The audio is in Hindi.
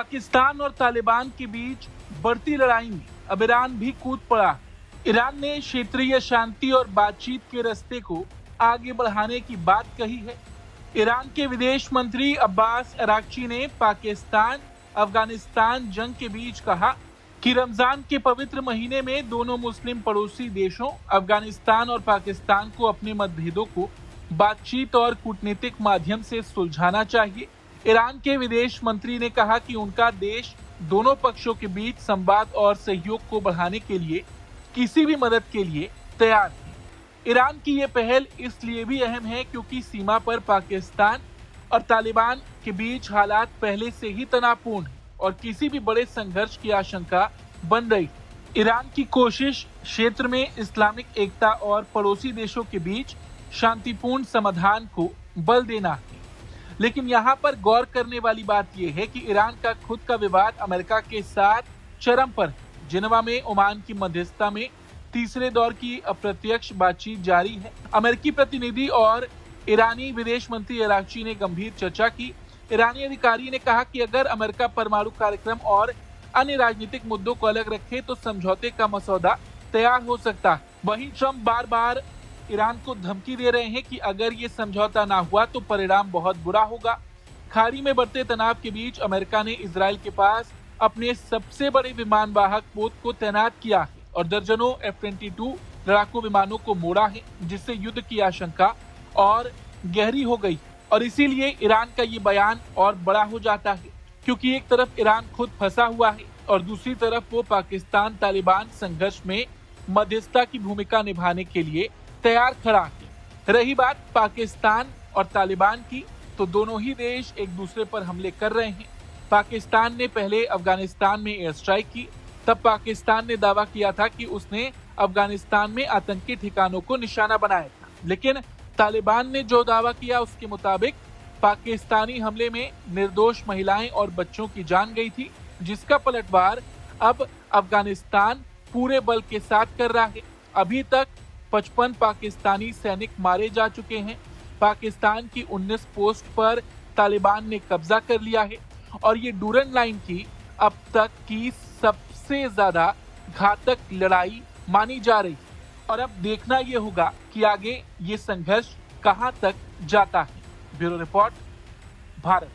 पाकिस्तान और तालिबान के बीच बढ़ती लड़ाई में अब ईरान भी कूद पड़ा। ईरान ने क्षेत्रीय शांति और बातचीत के रास्ते को आगे बढ़ाने की बात कही है। ईरान के विदेश मंत्री अब्बास अराक्ची ने पाकिस्तान अफगानिस्तान जंग के बीच कहा कि रमजान के पवित्र महीने में दोनों मुस्लिम पड़ोसी देशों अफगानिस्तान और पाकिस्तान को अपने मतभेदों को बातचीत और कूटनीतिक माध्यम से सुलझाना चाहिए। ईरान के विदेश मंत्री ने कहा कि उनका देश दोनों पक्षों के बीच संवाद और सहयोग को बढ़ाने के लिए किसी भी मदद के लिए तैयार है। ईरान की ये पहल इसलिए भी अहम है क्योंकि सीमा पर पाकिस्तान और तालिबान के बीच हालात पहले से ही तनावपूर्ण है और किसी भी बड़े संघर्ष की आशंका बन रही। ईरान की कोशिश क्षेत्र में इस्लामिक एकता और पड़ोसी देशों के बीच शांतिपूर्ण समाधान को बल देना है। लेकिन यहाँ पर गौर करने वाली बात यह है कि ईरान का खुद का विवाद अमेरिका के साथ चरम पर है। जिनेवा में ओमान की मध्यस्थता में तीसरे दौर की अप्रत्यक्ष बातचीत जारी है। अमेरिकी प्रतिनिधि और ईरानी विदेश मंत्री अराक्ची ने गंभीर चर्चा की। ईरानी अधिकारी ने कहा कि अगर अमेरिका परमाणु कार्यक्रम और अन्य राजनीतिक मुद्दों को अलग रखे तो समझौते का मसौदा तैयार हो सकता है। वहीं ट्रंप बार बार ईरान को धमकी दे रहे हैं कि अगर ये समझौता ना हुआ तो परिणाम बहुत बुरा होगा। खाड़ी में बढ़ते तनाव के बीच अमेरिका ने इजराइल के पास अपने सबसे बड़े विमान वाहक पोत को तैनात किया है और दर्जनों F-22 लड़ाकू विमानों को मोड़ा है, जिससे युद्ध की आशंका और गहरी हो गई। और इसीलिए ईरान का ये बयान और बड़ा हो जाता है क्योंकि एक तरफ ईरान खुद फंसा हुआ है और दूसरी तरफ वो पाकिस्तान तालिबान संघर्ष में मध्यस्थता की भूमिका निभाने के लिए तैयार खड़ा है। रही बात पाकिस्तान और तालिबान की, तो दोनों ही देश एक दूसरे पर हमले कर रहे हैं। पाकिस्तान ने पहले अफगानिस्तान में एयर स्ट्राइक की, तब पाकिस्तान ने दावा किया था कि उसने अफगानिस्तान में आतंकी ठिकानों को निशाना बनाया था। लेकिन तालिबान ने जो दावा किया उसके मुताबिक पाकिस्तानी हमले में निर्दोष महिलाएं और बच्चों की जान गई थी, जिसका पलटवार अब अफगानिस्तान पूरे बल के साथ कर रहा है। अभी तक 55 पाकिस्तानी सैनिक मारे जा चुके हैं। पाकिस्तान की 19 पोस्ट पर तालिबान ने कब्जा कर लिया है और ये डूरन लाइन की अब तक की सबसे ज्यादा घातक लड़ाई मानी जा रही है। और अब देखना ये होगा कि आगे ये संघर्ष कहां तक जाता है। Bureau report, Bharat.